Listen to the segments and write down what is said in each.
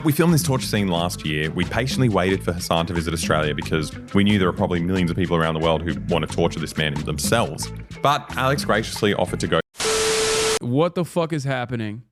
We filmed this torture scene last year. We patiently waited for Hasan to visit Australia because we knew there are probably millions of people around the world who want to torture this man themselves. But Alex graciously offered to go. What the fuck is happening?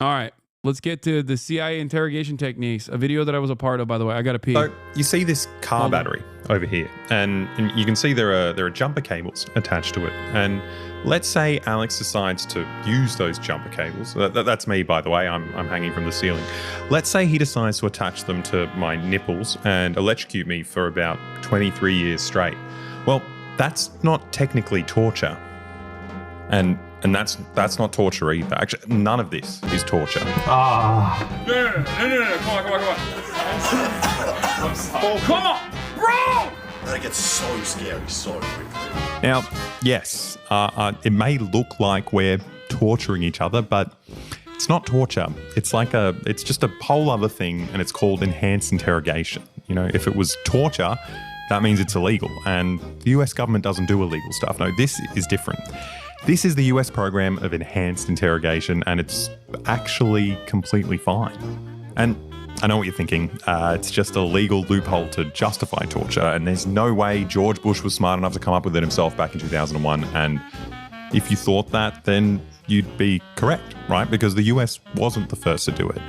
All right, let's get to the CIA interrogation techniques, a video that I was a part of, by the way. I gotta pee. So you see this car battery over here, and you can see there are jumper cables attached to it. And let's say Alex decides to use those jumper cables. That's me, by the way. I'm hanging from the ceiling. Let's say he decides to attach them to my nipples and electrocute me for about 23 years straight. Well, that's not technically torture. And that's not torture either. Actually, none of this is torture. No. Come on, bro! That gets so scary so quickly. Now, yes, it may look like we're torturing each other, but it's not torture. It's just a whole other thing, and it's called enhanced interrogation. You know, if it was torture, that means it's illegal, and the US government doesn't do illegal stuff. No, this is different. This is the US program of enhanced interrogation, and it's actually completely fine. And I know what you're thinking. It's just a legal loophole to justify torture, and there's no way George Bush was smart enough to come up with it himself back in 2001. And if you thought that, then you'd be correct, right? Because the US wasn't the first to do it.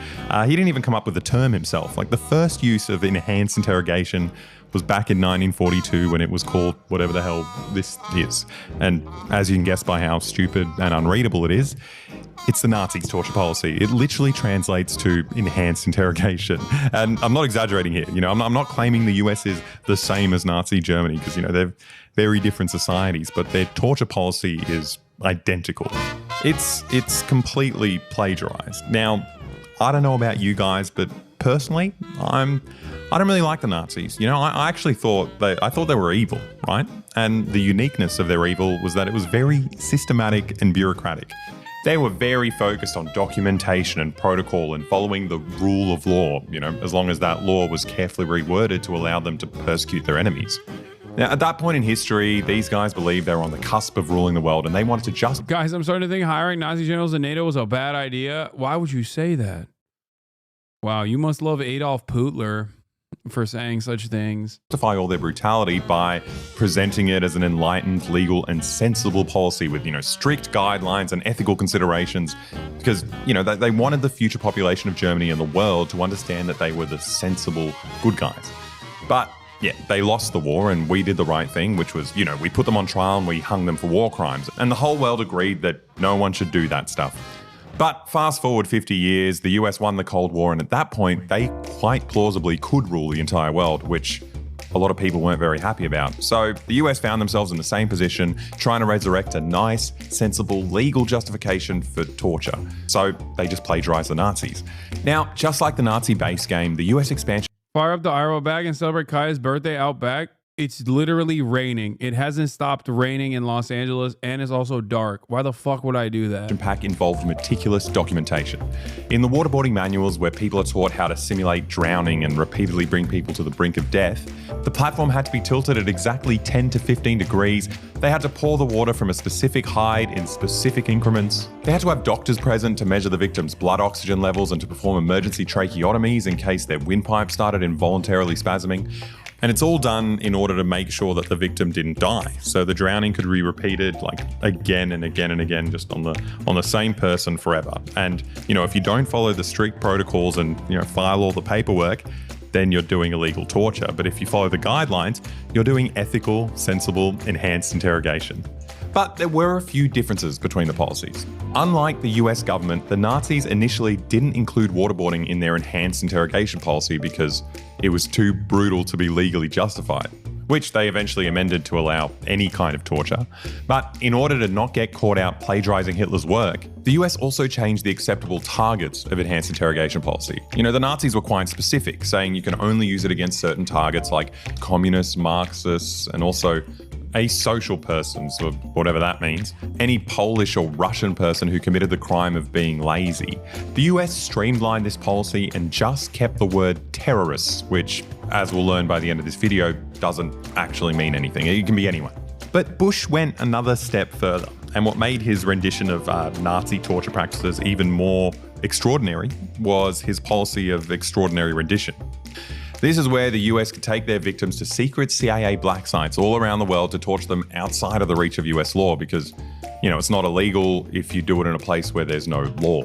He didn't even come up with the term himself. Like, the first use of enhanced interrogation was back in 1942 when it was called whatever the hell this is. And as you can guess by how stupid and unreadable it is, it's the Nazis' torture policy. It literally translates to enhanced interrogation. And I'm not exaggerating here. You know, I'm not claiming the US is the same as Nazi Germany because, you know, they're very different societies, but their torture policy is identical. It's completely plagiarized. Now, I don't know about you guys, but personally, I don't really like the Nazis. You know, I actually thought they were evil, right? And the uniqueness of their evil was that it was very systematic and bureaucratic. They were very focused on documentation and protocol and following the rule of law, you know, as long as that law was carefully reworded to allow them to persecute their enemies. Now, at that point in history, these guys believed they were on the cusp of ruling the world, and they wanted to just... Guys, I'm starting to think hiring Nazi generals in NATO was a bad idea. Why would you say that? Wow, you must love Adolf Hitler for saying such things. Justify all their brutality by presenting it as an enlightened, legal, and sensible policy with, you know, strict guidelines and ethical considerations, because, you know, they wanted the future population of Germany and the world to understand that they were the sensible good guys. But yeah, they lost the war, and we did the right thing, which was, you know, we put them on trial and we hung them for war crimes. And the whole world agreed that no one should do that stuff. But fast forward 50 years, the US won the Cold War, and at that point, they quite plausibly could rule the entire world, which a lot of people weren't very happy about. So the US found themselves in the same position, trying to resurrect a nice, sensible, legal justification for torture. So they just plagiarized the Nazis. Now, just like the Nazi base game, the US expansion... Fire up the Iowa bag and celebrate Kaya's birthday out back. It's literally raining. It hasn't stopped raining in Los Angeles, and it's also dark. Why the fuck would I do that? Pack involved meticulous documentation. In the waterboarding manuals, where people are taught how to simulate drowning and repeatedly bring people to the brink of death, the platform had to be tilted at exactly 10 to 15 degrees. They had to pour the water from a specific height in specific increments. They had to have doctors present to measure the victim's blood oxygen levels and to perform emergency tracheotomies in case their windpipe started involuntarily spasming. And it's all done in order to make sure that the victim didn't die. So the drowning could be repeated like again and again and again, just on the same person forever. And, you know, if you don't follow the strict protocols and, you know, file all the paperwork, then you're doing illegal torture. But if you follow the guidelines, you're doing ethical, sensible, enhanced interrogation. But there were a few differences between the policies. Unlike the US government, the Nazis initially didn't include waterboarding in their enhanced interrogation policy because it was too brutal to be legally justified, which they eventually amended to allow any kind of torture. But in order to not get caught out plagiarizing Hitler's work, the US also changed the acceptable targets of enhanced interrogation policy. You know, the Nazis were quite specific, saying you can only use it against certain targets like communists, Marxists, and also asocial persons, or whatever that means, any Polish or Russian person who committed the crime of being lazy. The US streamlined this policy and just kept the word terrorists, which, as we'll learn by the end of this video, doesn't actually mean anything. It can be anyone. But Bush went another step further, and what made his rendition of Nazi torture practices even more extraordinary was his policy of extraordinary rendition. This is where the US could take their victims to secret CIA black sites all around the world to torture them outside of the reach of US law because, it's not illegal if you do it in a place where there's no law.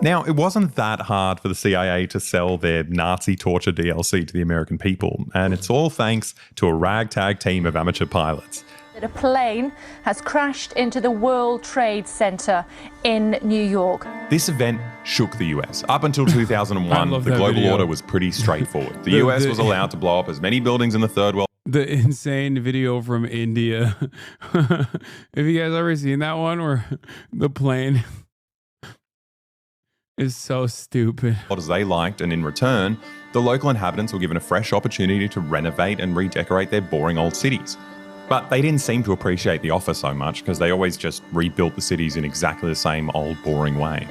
Now, it wasn't that hard for the CIA to sell their Nazi torture DLC to the American people, and it's all thanks to a ragtag team of amateur pilots. A plane has crashed into the World Trade Center in New York. This event shook the US. Up until 2001, the global order was pretty straightforward. The US was allowed to blow up as many buildings in the third world. The insane video from India. Have you guys ever seen that one where the plane is so stupid? As they liked, and in return, the local inhabitants were given a fresh opportunity to renovate and redecorate their boring old cities. But they didn't seem to appreciate the offer so much because they always just rebuilt the cities in exactly the same old boring way.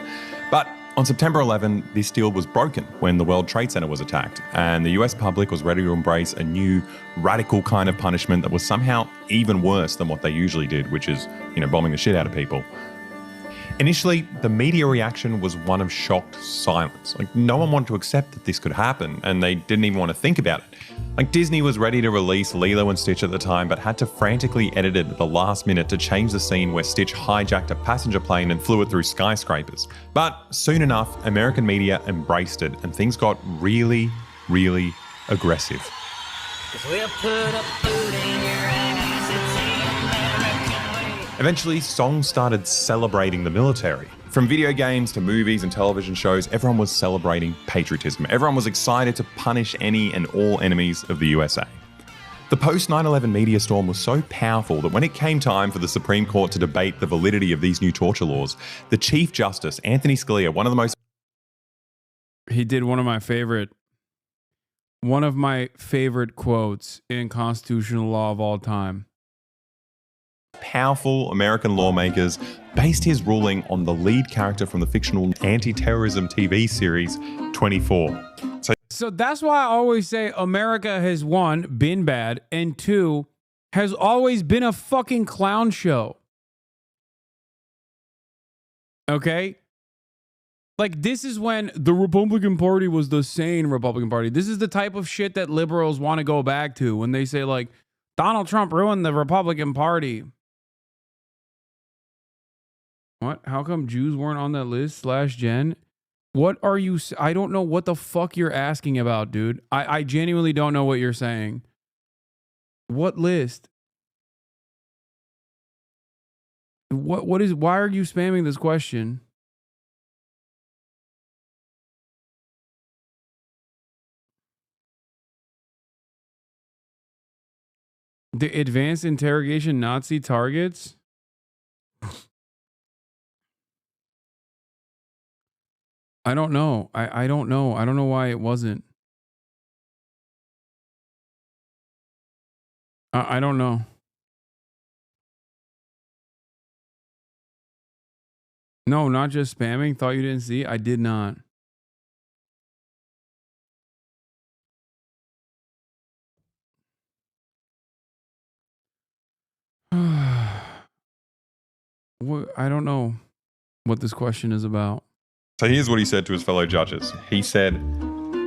But on September 11, this deal was broken when the World Trade Center was attacked, and the US public was ready to embrace a new, radical kind of punishment that was somehow even worse than what they usually did, which is, bombing the shit out of people. Initially, the media reaction was one of shocked silence. No one wanted to accept that this could happen, and they didn't even want to think about it. Disney was ready to release Lilo and Stitch at the time, but had to frantically edit it at the last minute to change the scene where Stitch hijacked a passenger plane and flew it through skyscrapers. But soon enough, American media embraced it, and things got really, really aggressive. Eventually, songs started celebrating the military. From video games to movies and television shows, everyone was celebrating patriotism. Everyone was excited to punish any and all enemies of the USA. The post-9/11 media storm was so powerful that when it came time for the Supreme Court to debate the validity of these new torture laws, the Chief Justice, Anthony Scalia, He did one of my favorite quotes in constitutional law of all time. Powerful American lawmakers based his ruling on the lead character from the fictional anti-terrorism TV series 24. So that's why I always say America has, one, been bad, and two, has always been a fucking clown show. Okay? This is when the Republican Party was the sane Republican Party. This is the type of shit that liberals want to go back to when they say, Donald Trump ruined the Republican Party. What? How come Jews weren't on that list /Jen? What are you... I don't know what the fuck you're asking about, dude. I genuinely don't know what you're saying. What list? What is... Why are you spamming this question? The advanced interrogation Nazi targets? I don't know. I don't know. I don't know why it wasn't. I don't know. No, not just spamming. Thought you didn't see? I did not. I don't know what this question is about. So here's what he said to his fellow judges. He said,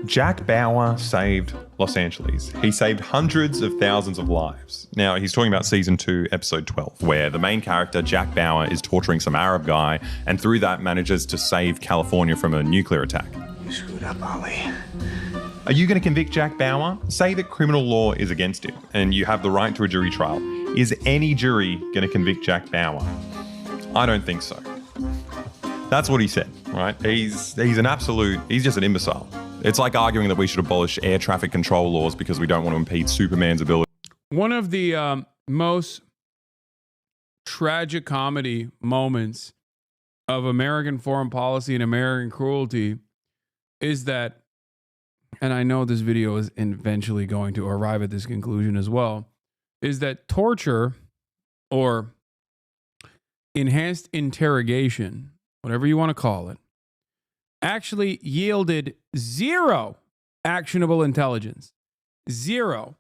Jack Bauer saved Los Angeles. He saved hundreds of thousands of lives. Now, he's talking about season 2, episode 12, where the main character, Jack Bauer, is torturing some Arab guy and through that manages to save California from a nuclear attack. You screwed up, Ali. Are you going to convict Jack Bauer? Say that criminal law is against him and you have the right to a jury trial. Is any jury going to convict Jack Bauer? I don't think so. That's what he said, right? He's just an imbecile. It's like arguing that we should abolish air traffic control laws because we don't want to impede Superman's ability. One of the most tragic comedy moments of American foreign policy and American cruelty is that, and I know this video is eventually going to arrive at this conclusion as well, is that torture or enhanced interrogation, whatever you want to call it, actually yielded zero actionable intelligence. Zero.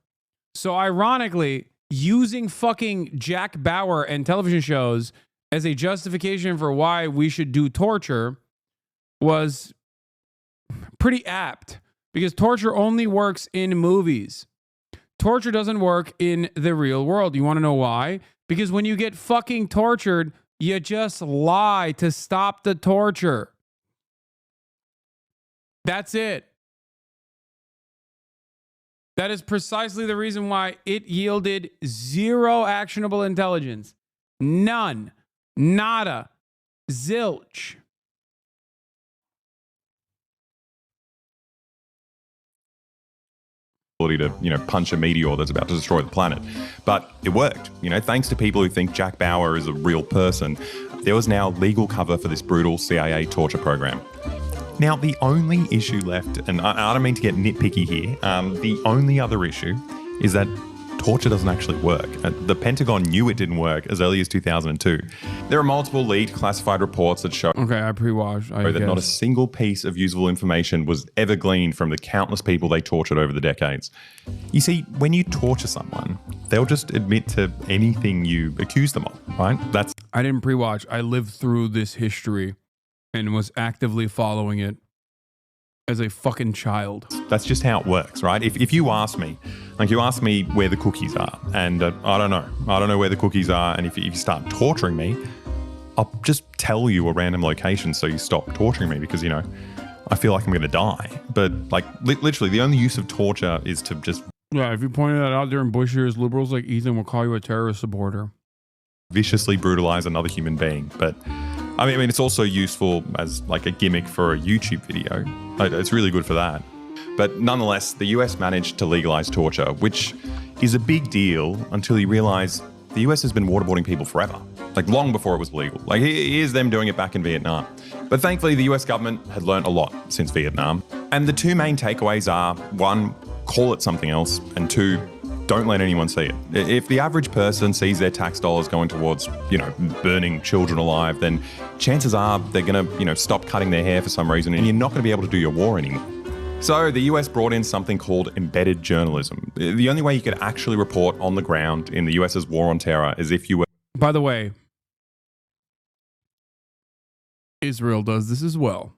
So ironically, using fucking Jack Bauer and television shows as a justification for why we should do torture was pretty apt because torture only works in movies. Torture doesn't work in the real world. You want to know why? Because when you get fucking tortured, you just lie to stop the torture. That's it. That is precisely the reason why it yielded zero actionable intelligence. None. Nada. Zilch. To punch a meteor that's about to destroy the planet, but it worked. Thanks to people who think Jack Bauer is a real person, there was now legal cover for this brutal CIA torture program. Now, the only issue left, and I don't mean to get nitpicky here, the only other issue is that torture doesn't actually work. The Pentagon knew it didn't work as early as 2002. There are multiple leaked classified reports that show I pre-watched. that not a single piece of usable information was ever gleaned from the countless people they tortured over the decades. You see, when you torture someone, they'll just admit to anything you accuse them of, right? I didn't pre-watch. I lived through this history and was actively following it as a fucking child. That's just how it works, right? If you ask me, you ask me where the cookies are, and I don't know where the cookies are, and if you start torturing me, I'll just tell you a random location so you stop torturing me because, I feel like I'm going to die. But literally the only use of torture is to just... Yeah, if you pointed that out during Bush years, liberals like Ethan will call you a terrorist supporter. Viciously brutalize another human being. But I mean, it's also useful as a gimmick for a YouTube video. It's really good for that. But nonetheless, the US managed to legalize torture, which is a big deal until you realize the US has been waterboarding people forever, long before it was legal. Here's them doing it back in Vietnam. But thankfully, the US government had learned a lot since Vietnam. And the two main takeaways are, one, call it something else, and two, don't let anyone see it. If the average person sees their tax dollars going towards, burning children alive, then chances are they're going to, stop cutting their hair for some reason, and you're not going to be able to do your war anymore. So the US brought in something called embedded journalism. The only way you could actually report on the ground in the US's war on terror is if you were... By the way, Israel does this as well.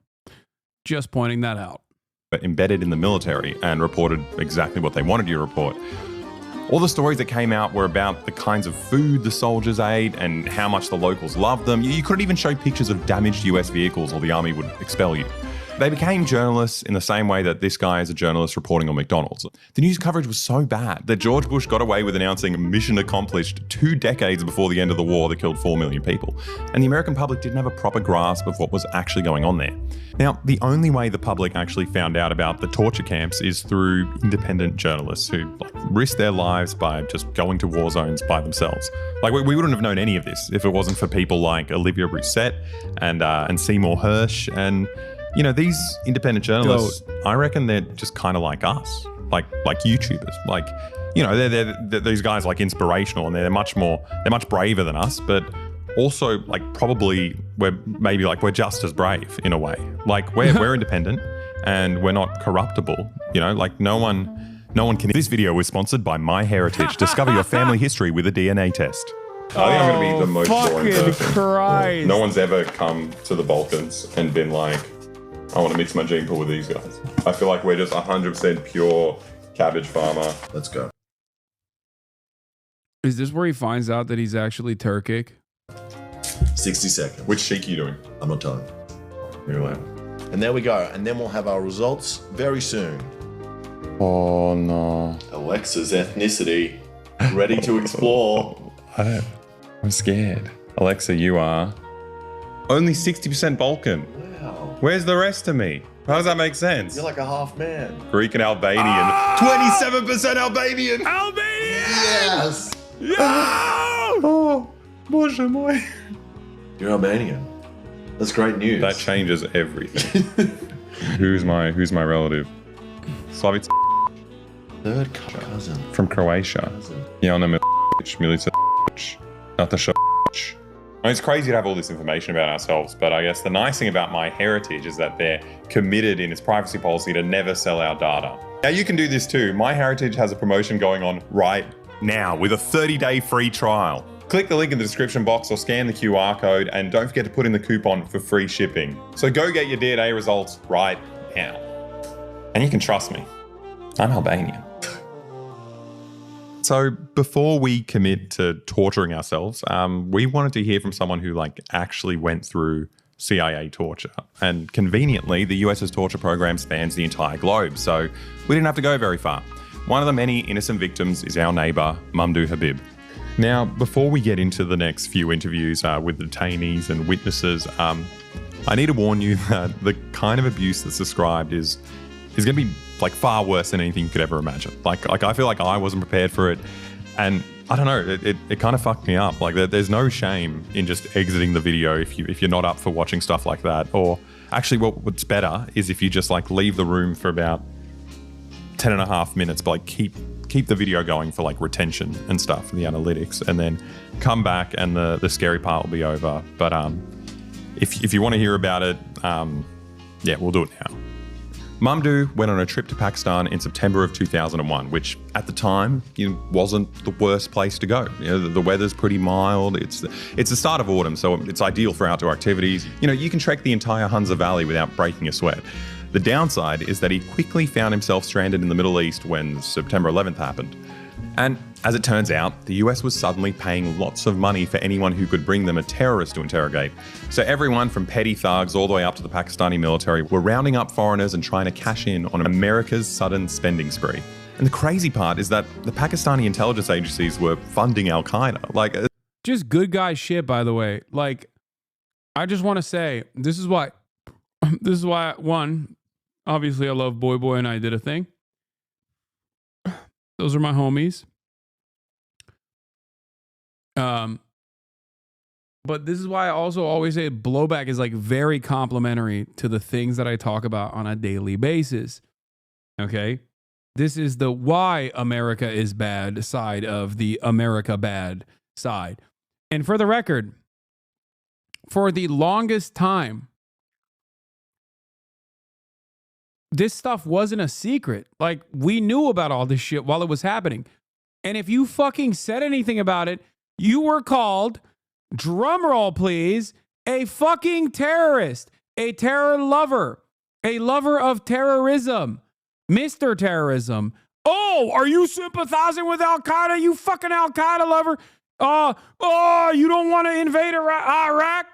Just pointing that out. Embedded in the military and reported exactly what they wanted you to report. All the stories that came out were about the kinds of food the soldiers ate and how much the locals loved them. You couldn't even show pictures of damaged US vehicles or the army would expel you. They became journalists in the same way that this guy is a journalist reporting on McDonald's. The news coverage was so bad that George Bush got away with announcing mission accomplished 2 decades before the end of the war that killed 4 million people. And the American public didn't have a proper grasp of what was actually going on there. Now, the only way the public actually found out about the torture camps is through independent journalists who risked their lives by just going to war zones by themselves. We wouldn't have known any of this if it wasn't for people like Olivia Rousset and Seymour Hersh and... these independent journalists, I reckon they're just kind of like us, like YouTubers. They're these guys inspirational and they're much braver than us, but also probably we're just as brave in a way. We're independent and we're not corruptible. No one can. This video was sponsored by MyHeritage. Discover your family history with a DNA test. I think I'm going to be the most boring person. Christ. No one's ever come to the Balkans and been like, I want to mix my gene pool with these guys. I feel like we're just 100% pure cabbage farmer. Let's go. Is this where he finds out that he's actually Turkic? 60 seconds. Which sheik are you doing? I'm not telling you. You're allowed. And there we go. And then we'll have our results very soon. Oh no. Alexa's ethnicity. Ready to explore. I'm scared. Alexa, you are only 60% Balkan. Wow. Where's the rest of me? How does that make sense? You're like a half man. Greek and Albanian. 27% Albanian. Albania! Yes! Oh, Bože moj. You're Albanian. That's great news. That changes everything. Who's my relative? Slavic Third cousin. from Croatia. Jana Milica. Natasha. It's crazy to have all this information about ourselves, but I guess the nice thing about MyHeritage is that they're committed in its privacy policy to never sell our data. Now you can do this too. MyHeritage has a promotion going on right now with a 30-day free trial. Click the link in the description box or scan the QR code, and don't forget to put in the coupon for free shipping. So go get your DNA results right now. And you can trust me, I'm Albanian. So before we commit to torturing ourselves, we wanted to hear from someone who actually went through CIA torture. And conveniently, the US's torture program spans the entire globe, so we didn't have to go very far. One of the many innocent victims is our neighbour, Mamdouh Habib. Now, before we get into the next few interviews with detainees and witnesses, I need to warn you that the kind of abuse that's described is going to be far worse than anything you could ever imagine. I feel like I wasn't prepared for it, and I don't know, it kind of fucked me up. There's no shame in just exiting the video if you're not up for watching stuff like that. Or actually, what's better is if you just leave the room for about 10.5 minutes, but keep the video going for retention and stuff for the analytics, and then come back and the scary part will be over. But if you want to hear about it, yeah, we'll do it now. Mamdouh went on a trip to Pakistan in September of 2001, which at the time wasn't the worst place to go. The weather's pretty mild. It's the start of autumn, so it's ideal for outdoor activities. You can trek the entire Hunza Valley without breaking a sweat. The downside is that he quickly found himself stranded in the Middle East when September 11th happened. And as it turns out, the US was suddenly paying lots of money for anyone who could bring them a terrorist to interrogate. So everyone from petty thugs all the way up to the Pakistani military were rounding up foreigners and trying to cash in on America's sudden spending spree. And the crazy part is that the Pakistani intelligence agencies were funding Al-Qaeda. Just good guy shit, by the way. I just want to say, this is why, one, obviously I love Boy Boy and I did a thing. Those are my homies. But this is why I also always say blowback is very complimentary to the things that I talk about on a daily basis. Okay? This is the why America is bad side of the America bad side. And for the record, for the longest time, this stuff wasn't a secret. We knew about all this shit while it was happening. And if you fucking said anything about it, you were called, drumroll please, a fucking terrorist, a terror lover, a lover of terrorism, Mr. Terrorism. Oh, are you sympathizing with Al-Qaeda, you fucking Al-Qaeda lover? You don't want to invade Iraq?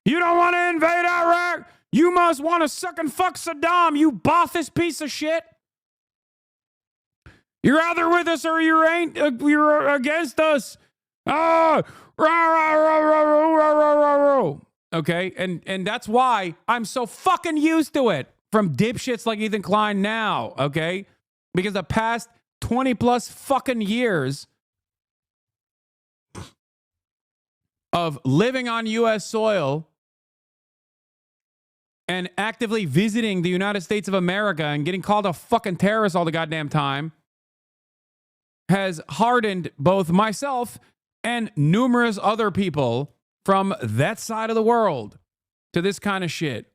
You don't want to invade Iraq? You must want to suck and fuck Saddam, you Baathist piece of shit. You're either with us or you ain't. You're against us. Okay, and that's why I'm so fucking used to it from dipshits like Ethan Klein now, okay? Because the past 20 plus fucking years of living on U.S. soil and actively visiting the United States of America and getting called a fucking terrorist all the goddamn time has hardened both myself and numerous other people from that side of the world to this kind of shit.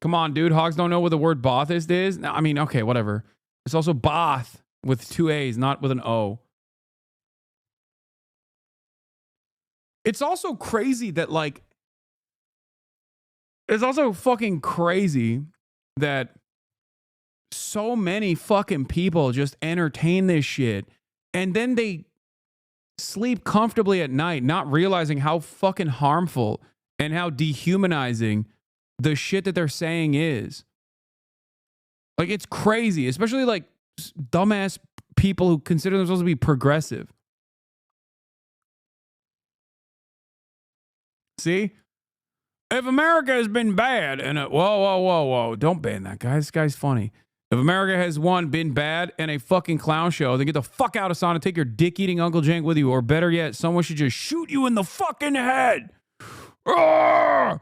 Come on, dude. Hogs don't know what the word Baathist is? No, I mean, okay, whatever. It's also Baath with 2 A's, not with an O. It's also crazy that, it's also fucking crazy that so many fucking people just entertain this shit and then they sleep comfortably at night, not realizing how fucking harmful and how dehumanizing the shit that they're saying is. It's crazy, especially dumbass people who consider themselves to be progressive. See? If America has been bad, and whoa, don't ban that guy. This guy's funny. If America has been bad and a fucking clown show, then get the fuck out of Son and take your dick-eating Uncle Jank with you. Or better yet, someone should just shoot you in the fucking head. Someone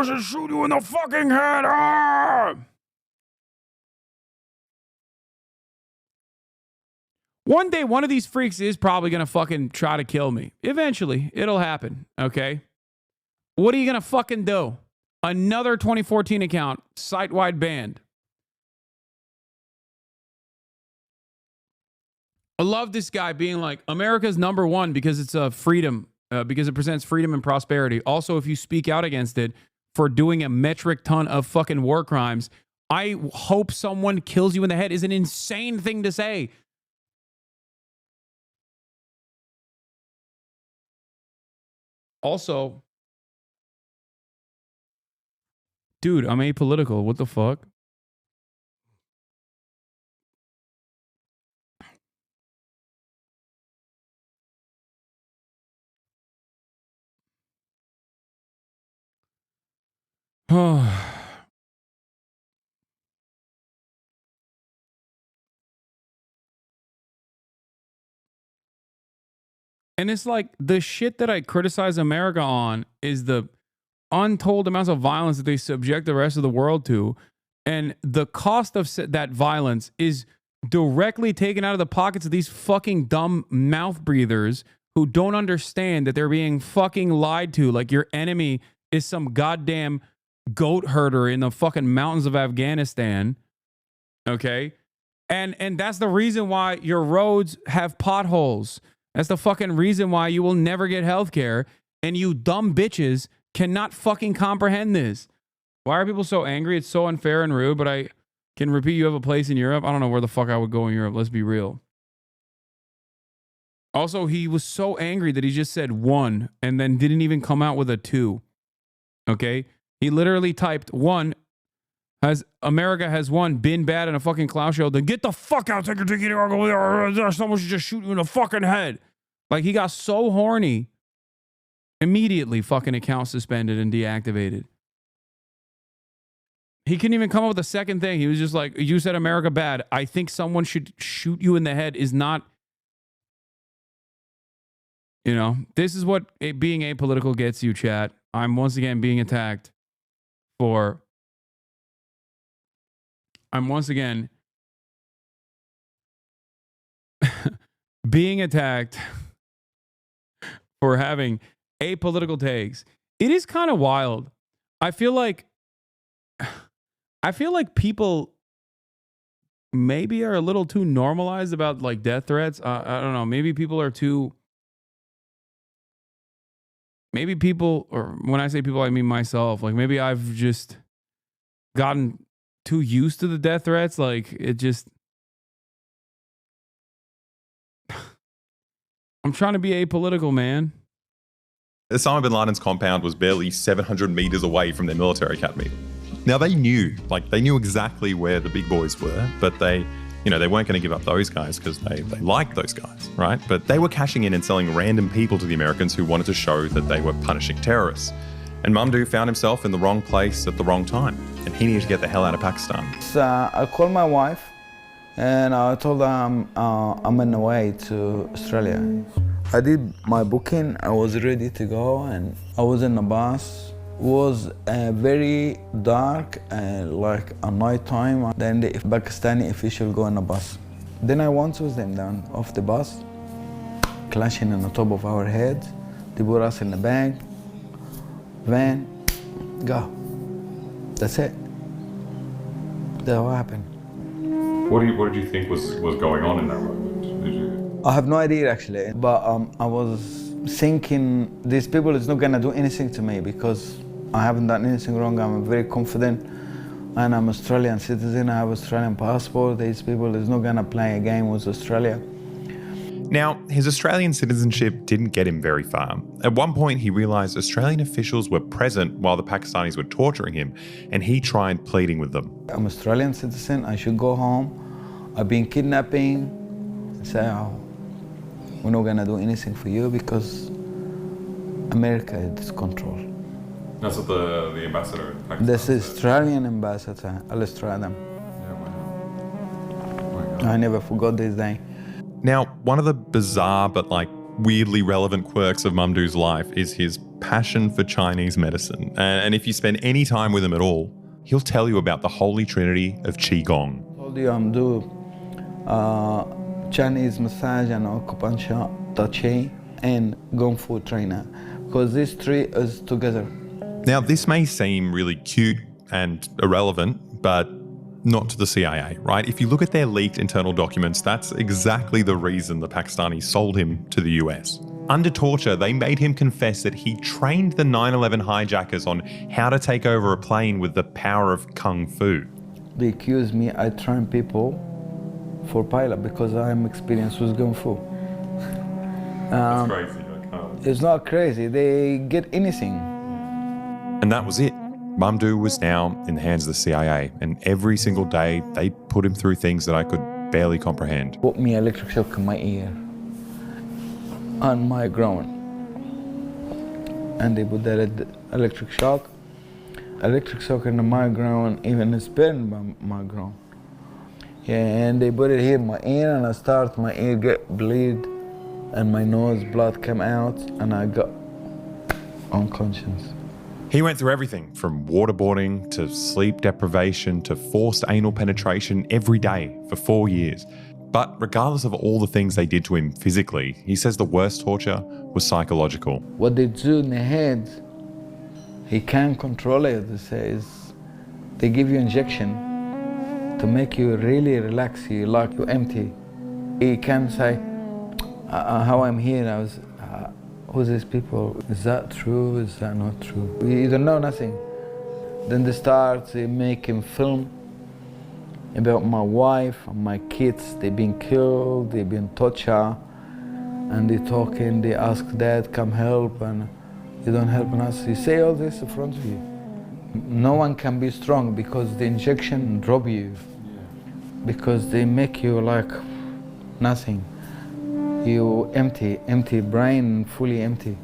should shoot you in the fucking head. One day, one of these freaks is probably going to fucking try to kill me. Eventually, it'll happen, okay? What are you going to fucking do? Another 2014 account, site-wide banned. I love this guy being like, America's number one because it's a freedom, because it presents freedom and prosperity. Also, if you speak out against it for doing a metric ton of fucking war crimes, I hope someone kills you in the head is an insane thing to say. Also, dude, I'm apolitical. What the fuck? And it's like the shit that I criticize America on is the untold amounts of violence that they subject the rest of the world to. And the cost of that violence is directly taken out of the pockets of these fucking dumb mouth breathers who don't understand that they're being fucking lied to. Like your enemy is some goddamn goat herder in the fucking mountains of Afghanistan. Okay? And that's the reason why your roads have potholes. That's the fucking reason why you will never get health care. And you dumb bitches cannot fucking comprehend this. Why are people so angry? It's so unfair and rude, but I can repeat, you have a place in Europe. I don't know where the fuck I would go in Europe. Let's be real. Also, he was so angry that he just said 1 and then didn't even come out with a 2. Okay? He literally typed 1. America has won, been bad in a fucking clown show, then get the fuck out, take your ticket, or someone should just shoot you in the fucking head. Like, he got so horny, immediately fucking account suspended and deactivated. He couldn't even come up with a second thing. He was just like, you said America bad. I think someone should shoot you in the head is not, you know, this is what being apolitical gets you, chat. I'm once again being attacked for... I'm once again being attacked for having apolitical takes. It is kind of wild. I feel like people maybe are a little too normalized about like death threats. I don't know. Maybe people are too. Maybe people, or when I say people, I mean myself. Like maybe I've just gotten too used to the death threats. Like it just, I'm trying to be apolitical, man. Osama bin Laden's compound was barely 700 meters away from their military academy. Now they knew exactly where the big boys were, but they weren't going to give up those guys because they liked those guys, right? But they were cashing in and selling random people to the Americans who wanted to show that they were punishing terrorists. And Mamdouh found himself in the wrong place at the wrong time, and he needed to get the hell out of Pakistan. So I called my wife, and I told her I'm on the way to Australia. I did my booking, I was ready to go, and I was in the bus. It was very dark, like a night time. Then the Pakistani official go on the bus. Then I once was them down off the bus, clashing on the top of our heads. They put us in the bag. Van, go. That's it. That's what happened. What did you think was going on in that moment? I have no idea actually, but I was thinking these people is not gonna do anything to me because I haven't done anything wrong. I'm very confident, and I'm Australian citizen. I have Australian passport. These people is not gonna play a game with Australia. Now, his Australian citizenship didn't get him very far. At one point, he realised Australian officials were present while the Pakistanis were torturing him, and he tried pleading with them. I'm Australian citizen, I should go home. I've been kidnapping. Say, we're not gonna do anything for you because America is control. That's what the ambassador in Pakistan This is Australian ambassador, Al-Australian. Yeah, wow. I never forgot this day. Now, one of the bizarre but weirdly relevant quirks of Mamdouh's life is his passion for Chinese medicine. And if you spend any time with him at all, he'll tell you about the holy trinity of Qigong. I told you I'm do Chinese massage and acupuncture, Tai Chi, and Kung Fu trainer, because these three is together. Now, this may seem really cute and irrelevant, but not to the CIA, right? If you look at their leaked internal documents, that's exactly the reason the Pakistanis sold him to the US. Under torture, they made him confess that he trained the 9/11 hijackers on how to take over a plane with the power of kung fu. They accuse me I train people for pilot because I'm experienced with kung fu. That's crazy. I can't. It's not crazy. They get anything. And that was it. Mamdouh was now in the hands of the CIA, and every single day they put him through things that I could barely comprehend. Put me electric shock in my ear, on my groin, and they put that electric shock in my groin, even spin my groin. Yeah, and they put it here in my ear, and I start my ear get bleed, and my nose blood come out, and I got unconscious. He went through everything from waterboarding to sleep deprivation to forced anal penetration every day for 4 years. But regardless of all the things they did to him physically, he says the worst torture was psychological. What they do in the head, he can't control it. They say they give you injection to make you really relax, you like you empty. He can't say, how I'm here, I was, who's these people? Is that true? Is that not true? You don't know nothing. Then they make him film about my wife and my kids. They've been killed, they've been tortured, and they talking, they ask dad, come help, and you don't help us. You say all this in front of you. No one can be strong because the injection drop you. Because they make you like nothing. You empty brain, fully empty.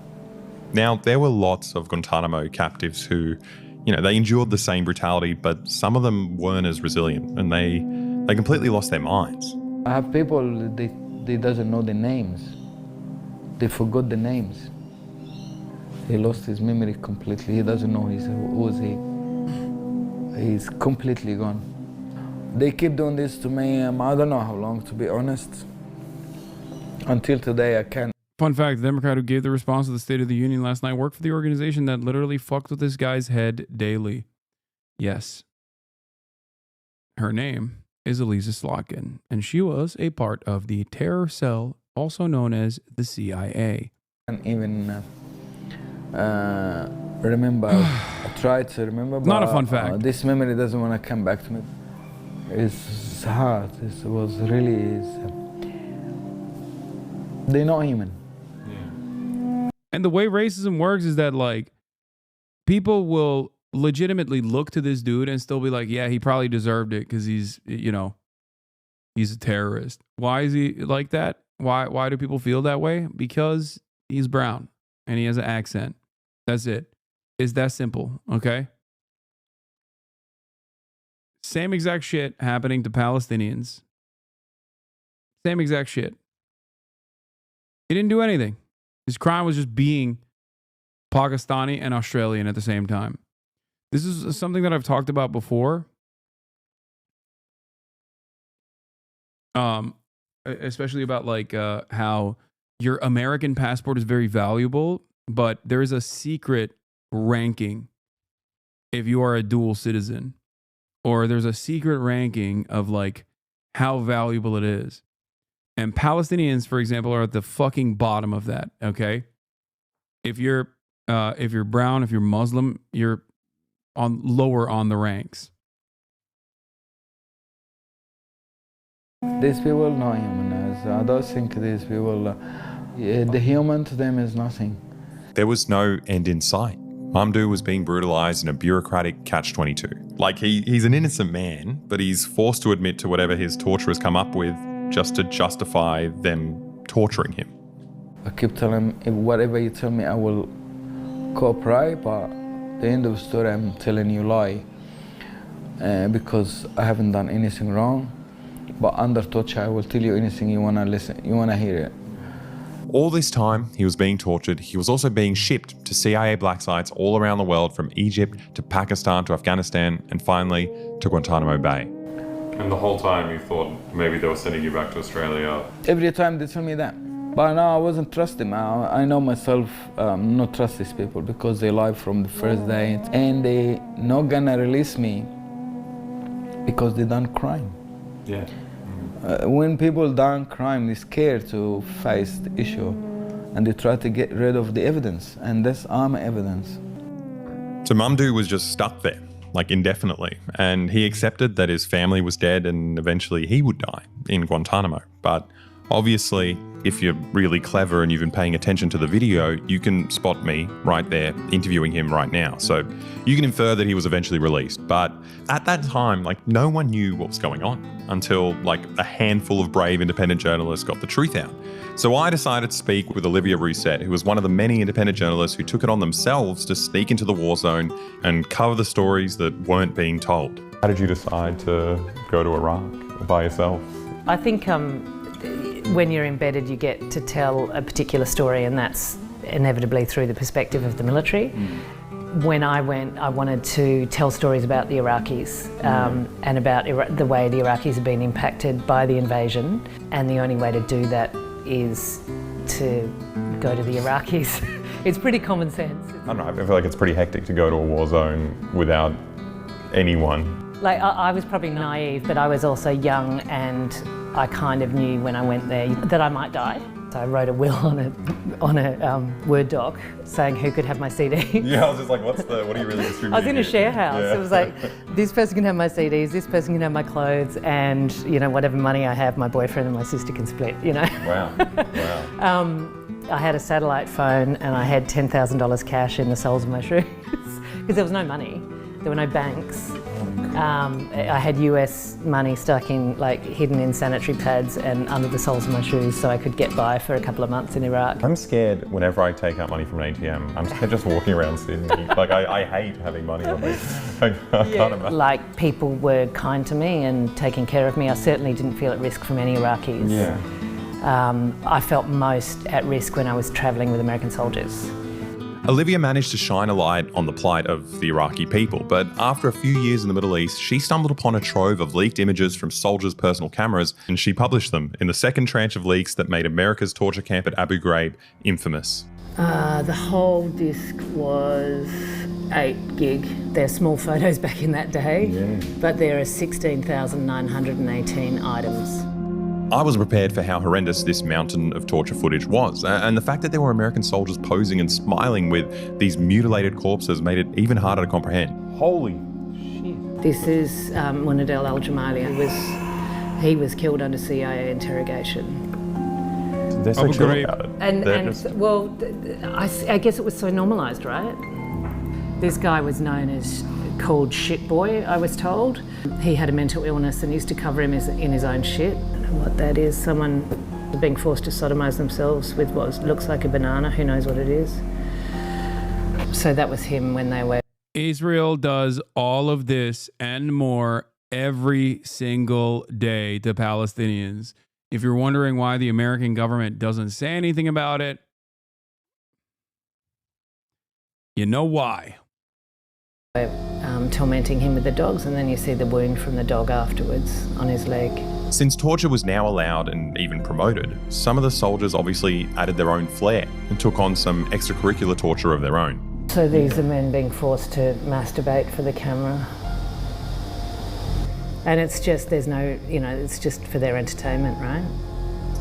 Now, there were lots of Guantanamo captives who, they endured the same brutality, but some of them weren't as resilient, and they completely lost their minds. I have people, they doesn't know the names. They forgot the names. He lost his memory completely. He doesn't know who is he. He's completely gone. They keep doing this to me, I don't know how long, to be honest. Until today, I can't. Fun fact, the Democrat who gave the response to the State of the Union last night worked for the organization that literally fucked with this guy's head daily. Yes. Her name is Elisa Slotkin, and she was a part of the terror cell, also known as the CIA. And even remember, I tried to remember, but not a fun fact. This memory doesn't want to come back to me. It's hard. It was really... they're not human. And the way racism works is that, like, people will legitimately look to this dude and still be like, yeah, he probably deserved it because he's a terrorist. Why is he like that? Why do people feel that way? Because he's brown and he has an accent. That's it. It's that simple, okay? Same exact shit happening to Palestinians. Same exact shit. He didn't do anything. His crime was just being Pakistani and Australian at the same time. This is something that I've talked about before. Especially about like how your American passport is very valuable, but there is a secret ranking if you are a dual citizen, or there's a secret ranking of like how valuable it is. And Palestinians, for example, are at the fucking bottom of that, okay? If you're brown, if you're Muslim, you're lower on the ranks. These people not human. I don't think these people, the human to them is nothing. There was no end in sight. Mamdouh was being brutalized in a bureaucratic catch-22. Like, he's an innocent man, but he's forced to admit to whatever his torturers come up with just to justify them torturing him. I keep telling him, whatever you tell me, I will cooperate, but at the end of the story, I'm telling you lie. Because I haven't done anything wrong, but under torture, I will tell you anything you wanna listen, you wanna hear it. All this time he was being tortured, he was also being shipped to CIA black sites all around the world, from Egypt to Pakistan to Afghanistan, and finally to Guantanamo Bay. And the whole time you thought maybe they were sending you back to Australia? Every time they tell me that. But now I wasn't trusting. I know myself not trust these people because they lie from the first day. And they not gonna release me because they done crime. Yeah. When people done crime, they're scared to face the issue, and they try to get rid of the evidence, and that's arm evidence. So Mamdouh was just stuck there, like indefinitely, and he accepted that his family was dead and eventually he would die in Guantanamo. But obviously, if you're really clever and you've been paying attention to the video, you can spot me right there interviewing him right now. So you can infer that he was eventually released. But at that time, like, no one knew what was going on until like a handful of brave independent journalists got the truth out. So I decided to speak with Olivia Rousset, who was one of the many independent journalists who took it on themselves to sneak into the war zone and cover the stories that weren't being told. How did you decide to go to Iraq by yourself? I think when you're embedded, you get to tell a particular story, and that's inevitably through the perspective of the military. When I went, I wanted to tell stories about the Iraqis and about the way the Iraqis have been impacted by the invasion, and the only way to do that is to go to the Iraqis. It's pretty common sense. I don't know, I feel like it's pretty hectic to go to a war zone without anyone. Like, I was probably naive, but I was also young, and I kind of knew when I went there that I might die. So I wrote a will on a Word doc saying who could have my CD. Yeah, I was just like, what are you really distributing? I was in a share house. Yeah. It was like, this person can have my CDs, this person can have my clothes, and, you know, whatever money I have, my boyfriend and my sister can split, you know. Wow, wow. I had a satellite phone and I had $10,000 cash in the soles of my shoes because there was no money. There were no banks. I had US money stuck in, like, hidden in sanitary pads and under the soles of my shoes, so I could get by for a couple of months in Iraq. I'm scared whenever I take out money from an ATM. I'm scared just walking around Sydney. Like, I hate having money on me. I can't imagine. Like, people were kind to me and taking care of me. I certainly didn't feel at risk from any Iraqis. Yeah. I felt most at risk when I was travelling with American soldiers. Olivia managed to shine a light on the plight of the Iraqi people, but after a few years in the Middle East, she stumbled upon a trove of leaked images from soldiers' personal cameras, and she published them in the second tranche of leaks that made America's torture camp at Abu Ghraib infamous. The whole disc was 8 gig. They're small photos back in that day, but there are 16,918 items. I was prepared for how horrendous this mountain of torture footage was, and the fact that there were American soldiers posing and smiling with these mutilated corpses made it even harder to comprehend. Holy shit. This is Munadel al-Jamali. He was killed under CIA interrogation. They're so chill about it. I guess it was so normalised, right? This guy was known as called Shit Boy, I was told. He had a mental illness and used to cover him in his own shit. I don't know what that is. Someone being forced to sodomise themselves with what looks like a banana. Who knows what it is? So that was him when they were... Israel does all of this and more every single day to Palestinians. If you're wondering why the American government doesn't say anything about it, you know why. Tormenting him with the dogs, and then you see the wound from the dog afterwards on his leg. Since torture was now allowed and even promoted, some of the soldiers obviously added their own flair and took on some extracurricular torture of their own. So these are men being forced to masturbate for the camera. And it's just, there's no, it's just for their entertainment, right?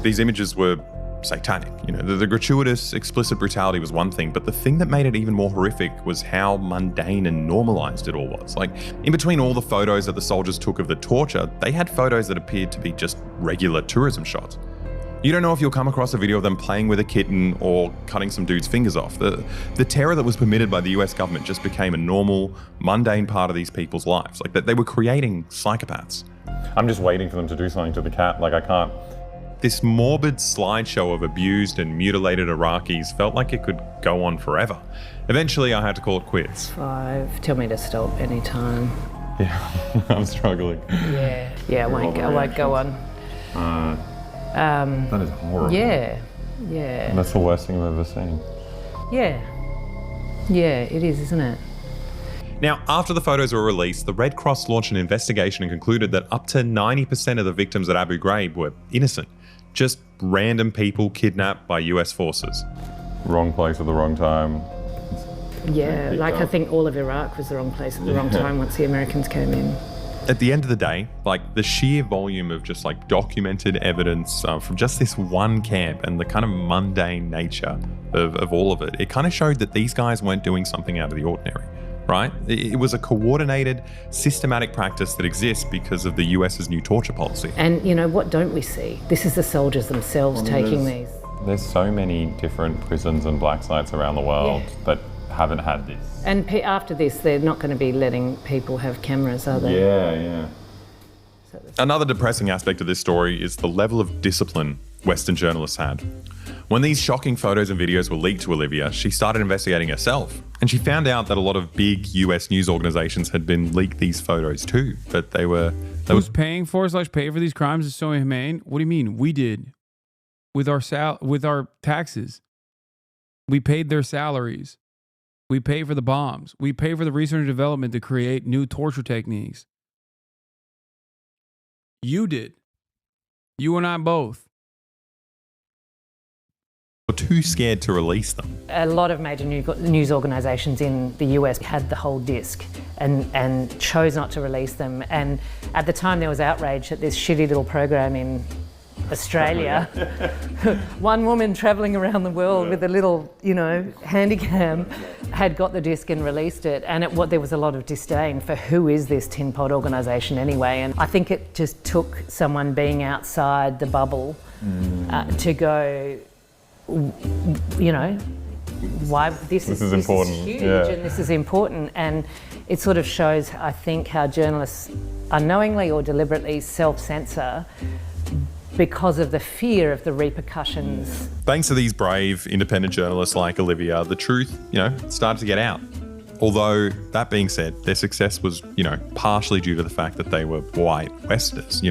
These images were satanic. The gratuitous, explicit brutality was one thing, but the thing that made it even more horrific was how mundane and normalized it all was. Like, in between all the photos that the soldiers took of the torture, they had photos that appeared to be just regular tourism shots. You don't know if you'll come across a video of them playing with a kitten or cutting some dude's fingers off. The terror that was permitted by the US government just became a normal, mundane part of these people's lives. Like, that they were creating psychopaths. I'm just waiting for them to do something to the cat. Like, I can't. This morbid slideshow of abused and mutilated Iraqis felt like it could go on forever. Eventually, I had to call it quits. 5. Tell me to stop anytime. Yeah, I'm struggling. Yeah, I won't go on. That is horrible. Yeah. That's the worst thing I've ever seen. Yeah, it is, isn't it? Now, after the photos were released, the Red Cross launched an investigation and concluded that up to 90% of the victims at Abu Ghraib were innocent. Just random people kidnapped by US forces. Wrong place at the wrong time. Yeah, I think all of Iraq was the wrong place at the wrong time once the Americans came in. at the end of the day, like the sheer volume of just like documented evidence from just this one camp and the kind of mundane nature of all of it, it kind of showed that these guys weren't doing something out of the ordinary, right? It was a coordinated, systematic practice that exists because of the US's new torture policy. And you know, what don't we see? This is the soldiers themselves taking these. There's so many different prisons and black sites around the world that haven't had this. And after this, they're not going to be letting people have cameras, are they? Yeah. Another depressing aspect of this story is the level of discipline Western journalists had. When these shocking photos and videos were leaked to Olivia, she started investigating herself. And she found out that a lot of big US news organizations had been leaked these photos too, but they were... Who's paying for / pay for these crimes is so inhumane? What do you mean? We did. With our taxes. We paid their salaries. We pay for the bombs. We pay for the research and development to create new torture techniques. You did. You and I both. Were too scared to release them. A lot of major news organisations in the US had the whole disc and chose not to release them. And at the time there was outrage at this shitty little program in Australia. One woman travelling around the world with a little, handycam had got the disc and released it. And there was a lot of disdain for who is this tin pot organisation anyway. And I think it just took someone being outside the bubble to go, why this is important. Huge and this is important. And it sort of shows, I think, how journalists unknowingly or deliberately self-censor because of the fear of the repercussions. Thanks to these brave, independent journalists like Olivia, the truth, started to get out. Although, that being said, their success was, partially due to the fact that they were white Westerners,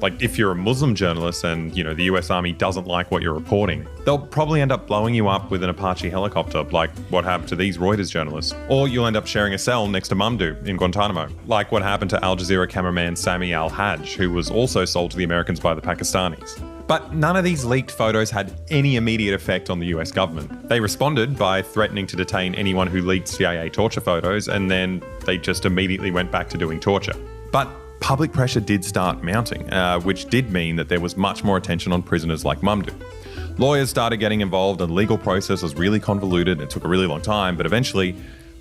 Like, if you're a Muslim journalist and, the US Army doesn't like what you're reporting, they'll probably end up blowing you up with an Apache helicopter, like what happened to these Reuters journalists. Or you'll end up sharing a cell next to Mamdouh in Guantanamo, like what happened to Al Jazeera cameraman Sami al-Hajj, who was also sold to the Americans by the Pakistanis. But none of these leaked photos had any immediate effect on the US government. They responded by threatening to detain anyone who leaked CIA torture photos, and then they just immediately went back to doing torture. But public pressure did start mounting, which did mean that there was much more attention on prisoners like Mamdouh. Lawyers started getting involved and the legal process was really convoluted. It took a really long time, but eventually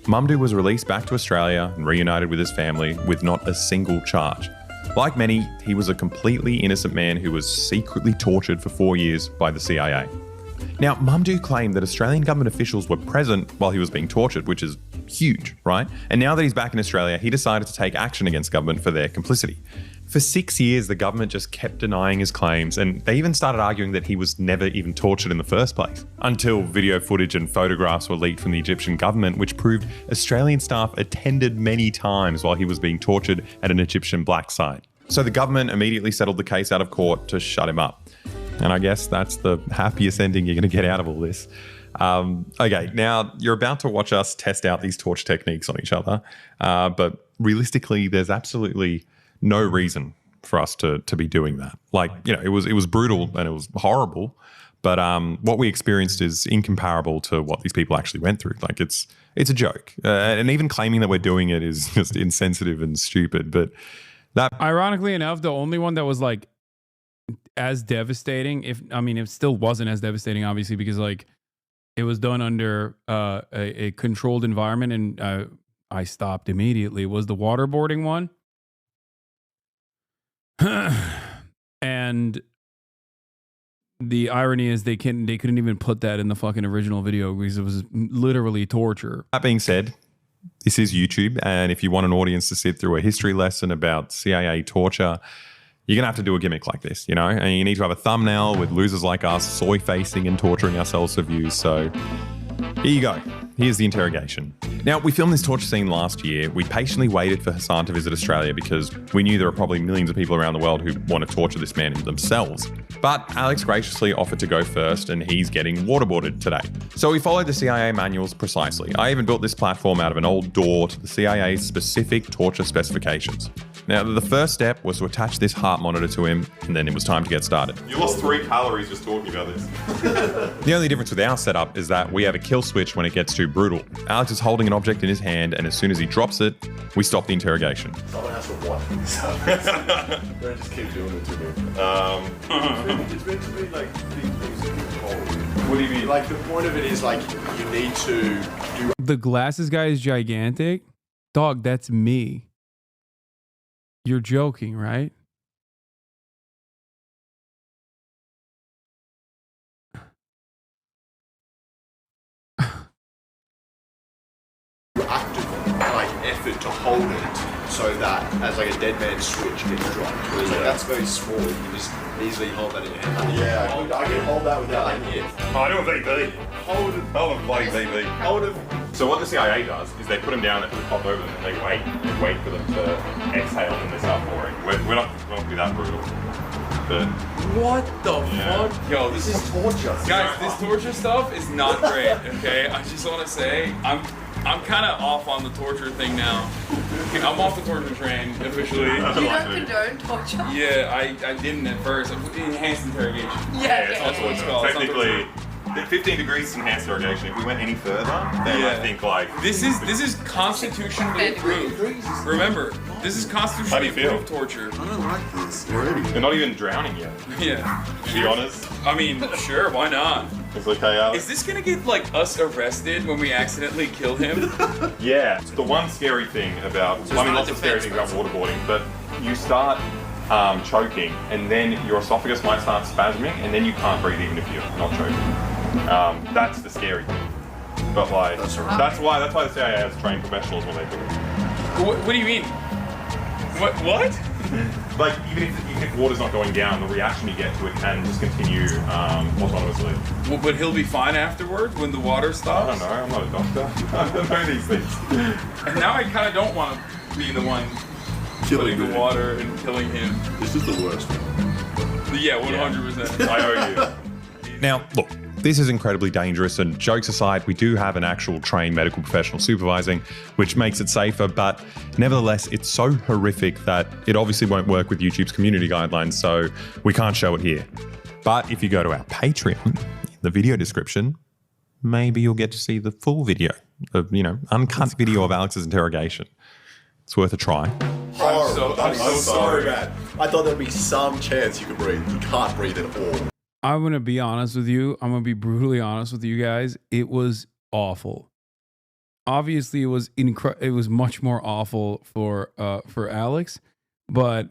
Mamdouh was released back to Australia and reunited with his family with not a single charge. Like many, he was a completely innocent man who was secretly tortured for 4 years by the CIA. Now, Mamdouh claimed that Australian government officials were present while he was being tortured, which is huge, right? And now that he's back in Australia, he decided to take action against government for their complicity. For 6 years, the government just kept denying his claims, and they even started arguing that he was never even tortured in the first place, until video footage and photographs were leaked from the Egyptian government, which proved Australian staff attended many times while he was being tortured at an Egyptian black site. So the government immediately settled the case out of court to shut him up. And I guess that's the happiest ending you're going to get out of all this. Okay, now you're about to watch us test out these torture techniques on each other, but realistically, there's absolutely no reason for us to be doing that. Like, it was brutal and it was horrible, but what we experienced is incomparable to what these people actually went through. Like, it's a joke, and even claiming that we're doing it is just insensitive and stupid. But that, ironically enough, the only one that was like as devastating, it still wasn't as devastating, obviously, because like it was done under a controlled environment, and I stopped immediately, was the waterboarding one. And the irony is they couldn't even put that in the fucking original video because it was literally torture. That being said, this is YouTube, and if you want an audience to sit through a history lesson about CIA torture, you're going to have to do a gimmick like this, and you need to have a thumbnail with losers like us soy-facing and torturing ourselves for views. So here you go. Here's the interrogation. Now, we filmed this torture scene last year. We patiently waited for Hasan to visit Australia because we knew there are probably millions of people around the world who want to torture this man themselves. But Alex graciously offered to go first, and he's getting waterboarded today. So we followed the CIA manuals precisely. I even built this platform out of an old door to the CIA's specific torture specifications. Now, the first step was to attach this heart monitor to him, and then it was time to get started. You lost 3 calories just talking about this. The only difference with our setup is that we have a kill switch when it gets too YouTube brutal. Alex is holding an object in his hand, and as soon as he drops it, we stop the interrogation. Someone has to watch this. Don't just keep doing it to me. It's meant to be like these things that you hold. What do you mean? Like the point of it is like you need to do. The glasses guy is gigantic? Dog, that's me. You're joking, right? Active like effort to hold it so that as like a dead man's switch gets dropped. Whereas like that's very small. You can just easily hold that in your hand. Yeah, I can hold that without like I do a VB. hold it. Oh, a bloody VB. Hold it. So what the CIA does is they put them down, they put the top over them, and they wait for them to exhale, and they start pouring. We're not going to be that brutal. But What the fuck? Yo, this is torture. guys. This torture stuff is not great. Okay, I just want to say I'm kind of off on the torture thing now. I'm off the torture train officially. You don't condone torture? Yeah, I didn't at first. Enhanced interrogation. Yeah, That's what it's called. technically, 15 degrees enhanced interrogation. If we went any further, then I think like This is constitutionally approved. Remember, this is constitutionally How do you feel? approved torture. I don't like this already. they're not even drowning yet. Yeah. To be honest, I mean, sure, why not? it's okay, Alex. Is this gonna get like us arrested when we accidentally kill him? Yeah, it's the one scary thing about, it's I mean, not lots a of scary defense things about waterboarding, but you start choking, and then your esophagus might start spasming, and then you can't breathe even if you're not choking. That's the scary thing. But like, that's why the CIA has trained professionals when they do it. What do you mean? What? Like, even if water's not going down, the reaction you get to it can just continue autonomously. Well, but he'll be fine afterwards when the water I stops. don't know, I'm not a doctor. I don't know these things. And now I kind of don't want to be the one putting the water and killing him. This is the worst. Yeah, 100%. I owe you. Now, look, this is incredibly dangerous, and jokes aside, we do have an actual trained medical professional supervising, which makes it safer, but nevertheless, it's so horrific that it obviously won't work with YouTube's community guidelines, so we can't show it here. But if you go to our Patreon, in the video description, maybe you'll get to see the full video of, uncut video of Alex's interrogation. It's worth a try. I'm so sorry, man. I thought there'd be some chance you could breathe. You can't breathe at all. I'm going to be honest with you. I'm going to be brutally honest with you guys. It was awful. Obviously, it was much more awful for Alex, but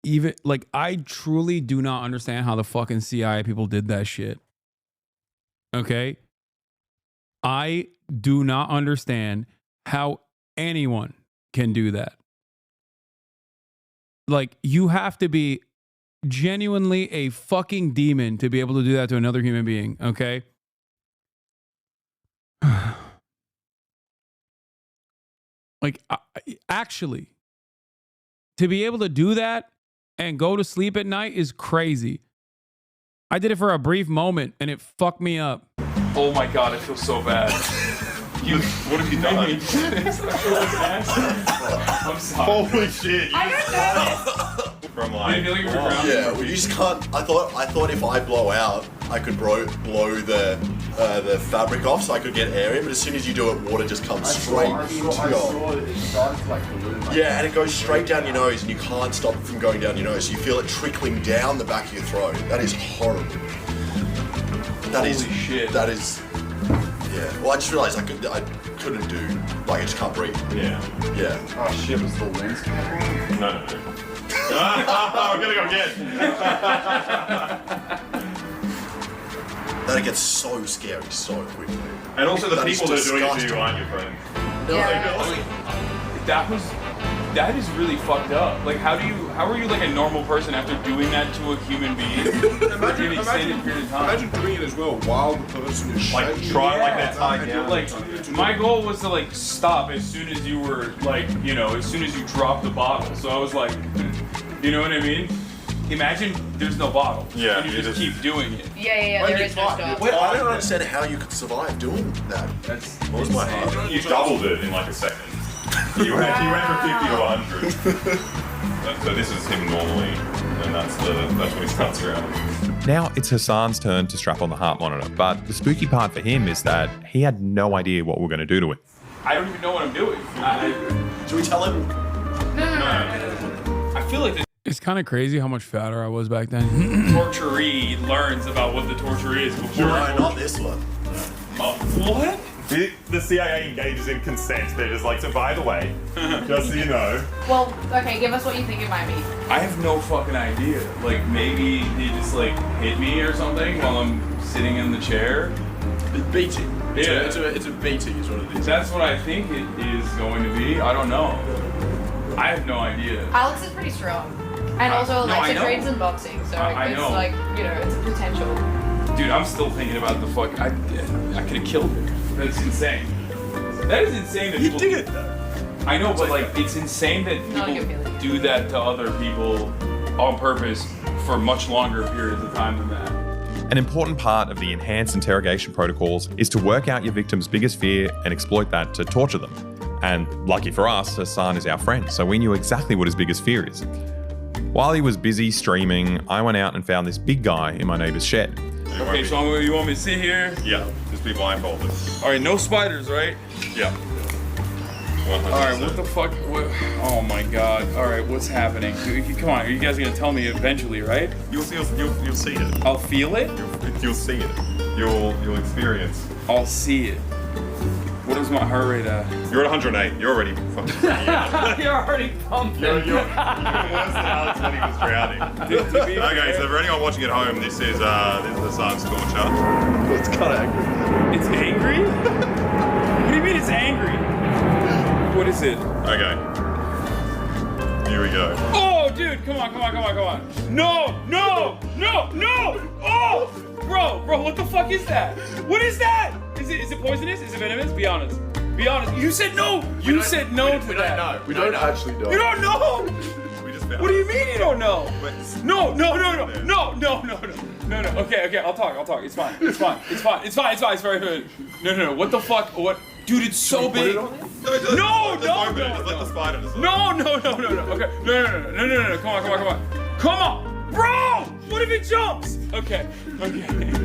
even like I truly do not understand how the fucking CIA people did that shit. Okay? I do not understand how anyone can do that. Like, you have to be genuinely a fucking demon to be able to do that to another human being, okay? Like, actually, to be able to do that and go to sleep at night is crazy. I did it for a brief moment and it fucked me up. Oh my god, I feel so bad. What have you done? I'm sorry. Holy shit. I don't know. From I like, feel like you were drowning. Yeah, well, you just can't. I thought if I blow out, I could blow the fabric off, so I could get air in. But as soon as you do it, water just comes straight into your. Yeah, and it goes straight down your nose, and you can't stop it from going down your nose. So you feel it trickling down the back of your throat. That is horrible. Holy shit. That is. Yeah. Well, I just realised I couldn't do. Like, I just can't breathe. yeah. Yeah. Oh shit, was the lens No. I'm gonna go again. That gets so scary so quickly. And also the That is people that are doing it to you disgusting. aren't your friends. That is really fucked up. Like, how are you like a normal person after doing that to a human being for an extended period of time? Imagine doing it as well while the person is Like, shaking. try like that tied down. Like, my goal was to like stop as soon as you were like, as soon as you dropped the bottle. So I was like, you know what I mean? Imagine there's no bottle. Yeah, And you just keep doing it. Yeah, there is no stop. Wait, I don't understand how you could survive doing that. That's What was my heart? You doubled it in like a second. He went from 50 to 100. So this is him normally, and that's when he starts around. Now it's Hasan's turn to strap on the heart monitor, but the spooky part for him is that he had no idea what we're going to do to it. I don't even know what I'm doing. Should we tell him? No. I feel like It's kind of crazy how much fatter I was back then. torturee learns about what the torture is before. No, not this one. What? The CIA engages in consent. They're just like, so by the way, just so you know. Well, okay, give us what you think it might be. I have no fucking idea. Like maybe he just like hit me or something while I'm sitting in the chair. Beating. Yeah. It's a beating is what it is. That's what I think it is going to be. I don't know. I have no idea. Alex is pretty strong. And also no, I Alexa know. trains in boxing, so I it's know. like, you know, it's a potential. Dude, I'm still thinking about the fuck. I could have killed her. That's insane. That is insane that people did it though. I know, but like it's insane that Not a good people feeling. do that to other people on purpose for much longer periods of time than that. An important part of the enhanced interrogation protocols is to work out your victim's biggest fear and exploit that to torture them. And lucky for us, Hasan is our friend, so we knew exactly what his biggest fear is. While he was busy streaming, I went out and found this big guy in my neighbor's shed. Okay, so you want me to sit here? Yeah, just be blindfolded. All right, no spiders, right? Yeah. All right, what the fuck? What? Oh my god! All right, what's happening? Come on, you guys are gonna tell me eventually, right? You'll see it. I'll feel it. You'll see it. You'll experience. I'll see it. What is my heart rate at? You're at 108. You're already fucking. You're already pumping. You're even worse than Alex when he was drowning. Okay, so for anyone watching at home, this is the sun scorcher. It's kind of angry. It's angry? What do you mean it's angry? What is it? Okay. Here we go. Oh, dude, come on. No! Oh! Bro, what the fuck is that? What is that? Is it poisonous? Is it venomous? Be honest. You said no! You said no to that. We don't know. We don't actually know. You don't know! We just found What do you mean you don't know? No. Okay, I'll talk. It's fine. It's very good. No. What the fuck? What? Dude, it's so big. No. Just let the spider decide. No. Okay. No. Come on. Bro! What if it jumps? Okay.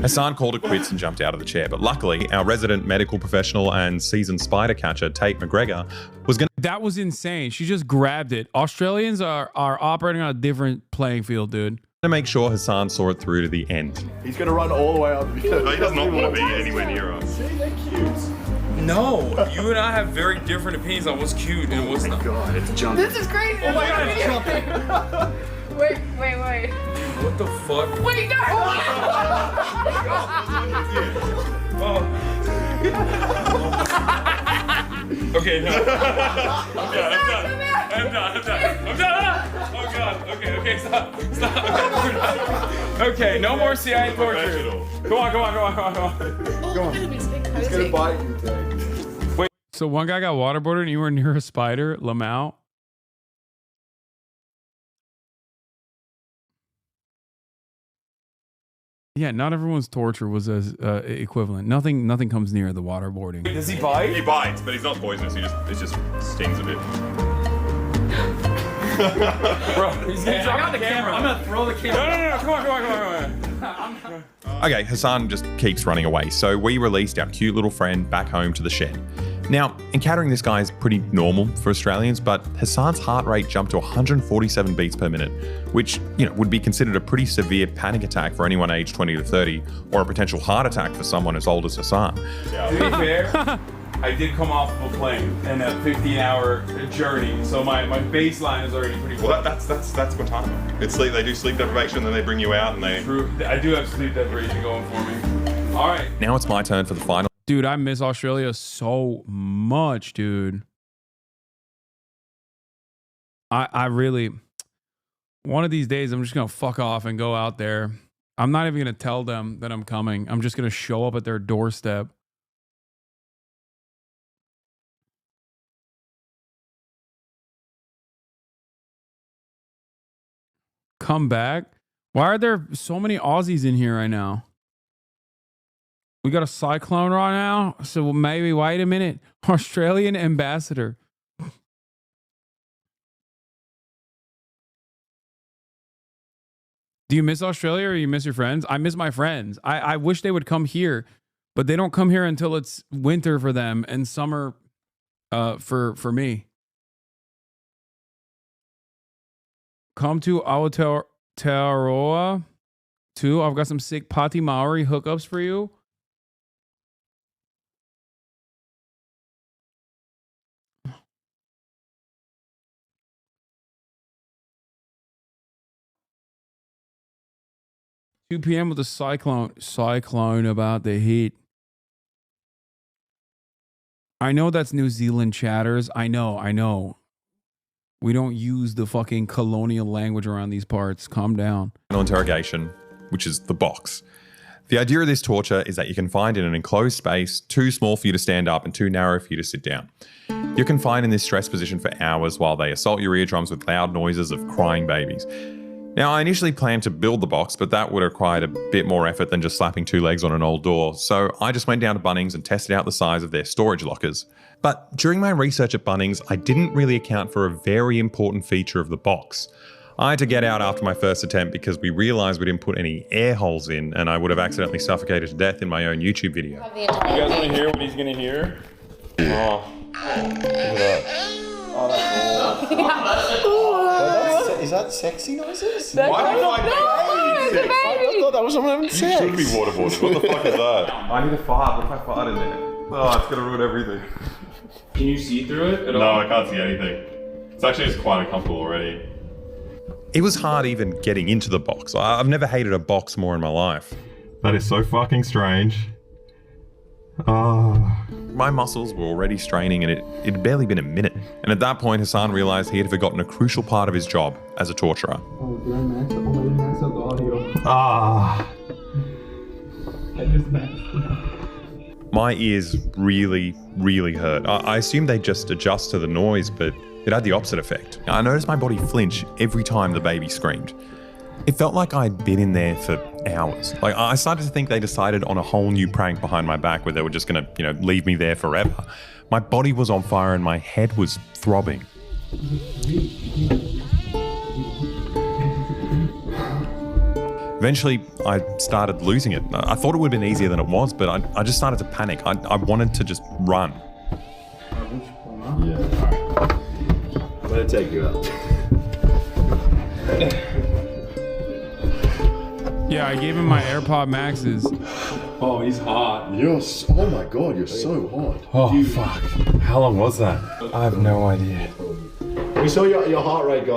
Hasan called it quits and jumped out of the chair, but luckily, our resident medical professional and seasoned spider catcher, Tate McGregor, was going That was insane. She just grabbed it. Australians are operating on a different playing field, dude. to make sure Hasan saw it through to the end. He's going to run all the way up. No, he does not want to be anywhere near us. See, they're cute. No, you and I have very different opinions on what's cute and what's not. God, it's jumping. This is crazy. Oh my god, it's jumping. Wait. What the fuck? Wait, no! Okay, no. I'm done. Oh god. Okay, stop. Okay, no more CIA torture. Come on. He's going to bite you, Dave. So one guy got waterboarded and you were near a spider, Lamau. Yeah, not everyone's torture was as equivalent. Nothing comes near the waterboarding. Does he bite? He bites, but he's not poisonous. It just stings a bit. Bro, he's gonna drop the camera. I'm gonna throw the camera. No. Come on. Okay, Hasan just keeps running away, so we released our cute little friend back home to the shed. Now, encountering this guy is pretty normal for Australians, but Hasan's heart rate jumped to 147 beats per minute, which, would be considered a pretty severe panic attack for anyone aged 20 to 30, or a potential heart attack for someone as old as Hasan. To be fair, I did come off of a plane and a 15-hour journey, so my baseline is already pretty Well, that's Guantanamo. It's sleep. They do sleep deprivation, then they bring you out and they. True. I do have sleep deprivation going for me. All right. Now it's my turn for the final. Dude, I miss Australia so much, dude. I really, one of these days, I'm just going to fuck off and go out there. I'm not even going to tell them that I'm coming. I'm just going to show up at their doorstep. Come back? Why are there so many Aussies in here right now? We got a cyclone right now, so maybe wait a minute. Australian ambassador. Do you miss Australia or you miss your friends? I miss my friends. I wish they would come here, but they don't come here until it's winter for them and summer for me. Come to Aotearoa too. I've got some sick Pati Maori hookups for you. $2 p.m. with a cyclone about the heat. I know that's New Zealand chatters. I know. We don't use the fucking colonial language around these parts. Calm down. Interrogation, which is the box. The idea of this torture is that you can find in an enclosed space, too small for you to stand up and too narrow for you to sit down. You're confined in this stress position for hours while they assault your eardrums with loud noises of crying babies. Now, I initially planned to build the box, but that would have required a bit more effort than just slapping 2 legs on an old door, so I just went down to Bunnings and tested out the size of their storage lockers. But during my research at Bunnings, I didn't really account for a very important feature of the box. I had to get out after my first attempt because we realised we didn't put any air holes in and I would have accidentally suffocated to death in my own YouTube video. You guys want to hear what he's going to hear? Oh, look at that. Oh, that's awesome. Is that sexy noises? Why do you find baby? I thought that was someone having sex. You should be waterboarded. What the fuck is that? I need a fart. What if I fart in there? Oh, it's going to ruin everything. Can you see through it at all? No, I can't see anything. It's actually just quite uncomfortable already. It was hard even getting into the box. I've never hated a box more in my life. That is so fucking strange. Oh. My muscles were already straining and it had barely been a minute. And at that point, Hasan realised he had forgotten a crucial part of his job as a torturer. Oh, did I max up the audio? Ah. I just maxed. My ears really, really hurt. I assumed they'd just adjust to the noise, but it had the opposite effect. I noticed my body flinch every time the baby screamed. It felt like I'd been in there for hours. Like I started to think they decided on a whole new prank behind my back where they were just gonna, leave me there forever. My body was on fire and my head was throbbing. Eventually, I started losing it. I thought it would have been easier than it was, but I just started to panic. I wanted to just run. Yeah. Alright. I'm gonna take you out. Yeah, I gave him my AirPod Maxes. Oh, he's hot. Oh my god, you're so hot. Oh, dude. Fuck. How long was that? I have no idea. We saw your heart rate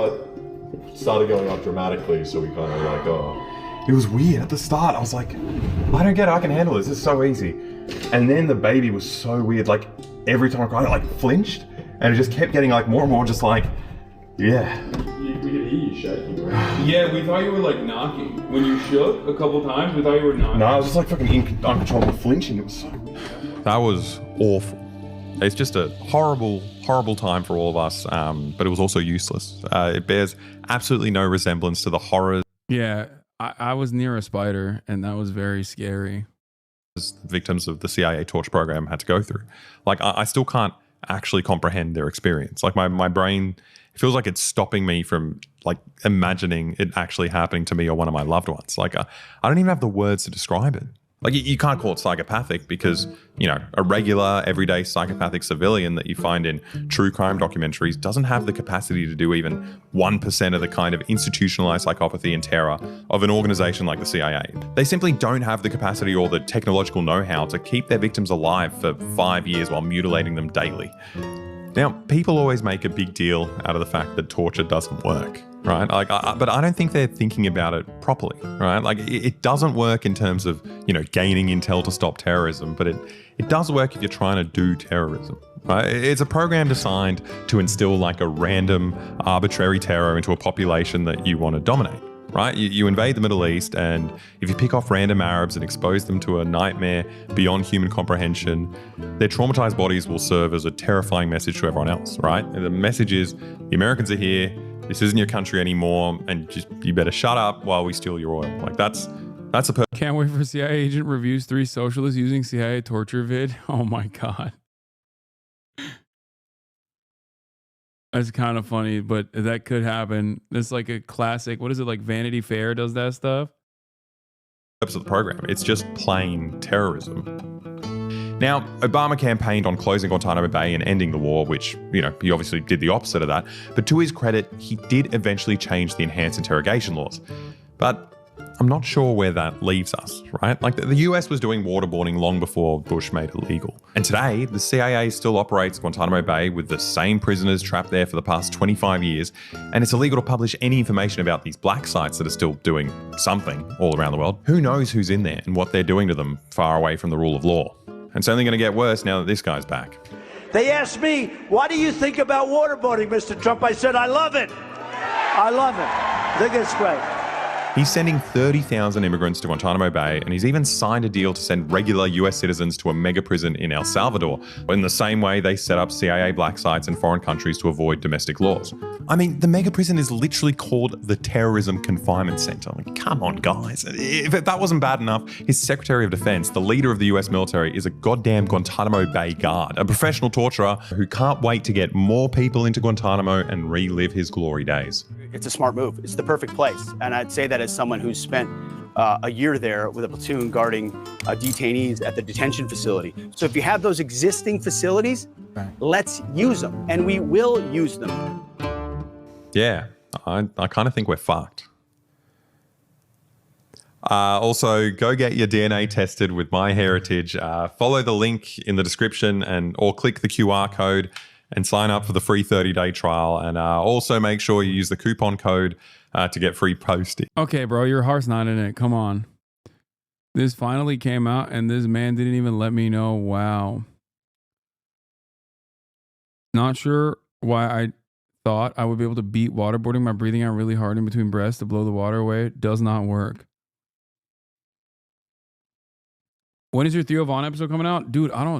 started going up dramatically, so we kind of like, oh. It was weird at the start. I was like, I don't get it. I can handle this. This is so easy. And then the baby was so weird. Like every time I cried, it like flinched, and it just kept getting like more and more, just like, yeah. We could hear you shaking, right? Yeah, we thought you were like knocking. When you shook a couple times, we thought you were knocking. No, I was just like fucking uncontrollable flinching. It was so weird. That was awful. It's just a horrible, horrible time for all of us, but it was also useless. It bears absolutely no resemblance to the horrors. Yeah, I was near a spider, and that was very scary. Victims of the CIA torture program had to go through. Like, I still can't actually comprehend their experience. Like, my brain, it feels like it's stopping me from, like, imagining it actually happening to me or one of my loved ones. Like, I don't even have the words to describe it. Like, you can't call it psychopathic because, a regular, everyday psychopathic civilian that you find in true crime documentaries doesn't have the capacity to do even 1% of the kind of institutionalized psychopathy and terror of an organization like the CIA. They simply don't have the capacity or the technological know-how to keep their victims alive for 5 years while mutilating them daily. Now, people always make a big deal out of the fact that torture doesn't work, right? Like, but I don't think they're thinking about it properly, right? Like, it doesn't work in terms of, gaining intel to stop terrorism, but it does work if you're trying to do terrorism, right? It's a program designed to instill like a random, arbitrary terror into a population that you want to dominate. Right? You invade the Middle East, and if you pick off random Arabs and expose them to a nightmare beyond human comprehension, their traumatized bodies will serve as a terrifying message to everyone else, right? And the message is, the Americans are here, this isn't your country anymore, and you better shut up while we steal your oil. Like, that's a Can't wait for CIA agent reviews 3 socialists using CIA torture vid. Oh my God. That's kind of funny, but that could happen. It's like a classic. What is it, like Vanity Fair does that stuff? Purpose of the program. It's just plain terrorism. Now, Obama campaigned on closing Guantanamo Bay and ending the war, which, he obviously did the opposite of that. But to his credit, he did eventually change the enhanced interrogation laws. But I'm not sure where that leaves us, right? Like the US was doing waterboarding long before Bush made it legal. And today, the CIA still operates Guantanamo Bay with the same prisoners trapped there for the past 25 years. And it's illegal to publish any information about these black sites that are still doing something all around the world. Who knows who's in there and what they're doing to them far away from the rule of law? And it's only going to get worse now that this guy's back. They asked me, what do you think about waterboarding, Mr. Trump? I said, I love it. I love it. I think it's great. He's sending 30,000 immigrants to Guantanamo Bay, and he's even signed a deal to send regular US citizens to a mega prison in El Salvador, in the same way they set up CIA black sites in foreign countries to avoid domestic laws. I mean, the mega prison is literally called the Terrorism Confinement Center. Like, come on, guys. If that wasn't bad enough, his Secretary of Defense, the leader of the US military, is a goddamn Guantanamo Bay guard, a professional torturer who can't wait to get more people into Guantanamo and relive his glory days. It's a smart move. It's the perfect place. And I'd say that as someone who's spent a year there with a platoon guarding detainees at the detention facility. So if you have those existing facilities, let's use them. And we will use them. Yeah, I kind of think we're fucked. Also, go get your DNA tested with MyHeritage. Follow the link in the description or click the QR code and sign up for the free 30-day trial. And also make sure you use the coupon code to get free postage. Okay, bro, your heart's not in it. Come on. This finally came out and this man didn't even let me know. Wow. Not sure why I thought I would be able to beat waterboarding by breathing out really hard in between breaths to blow the water away. It does not work. When is your Theo Vaughn episode coming out? Dude, I don't know.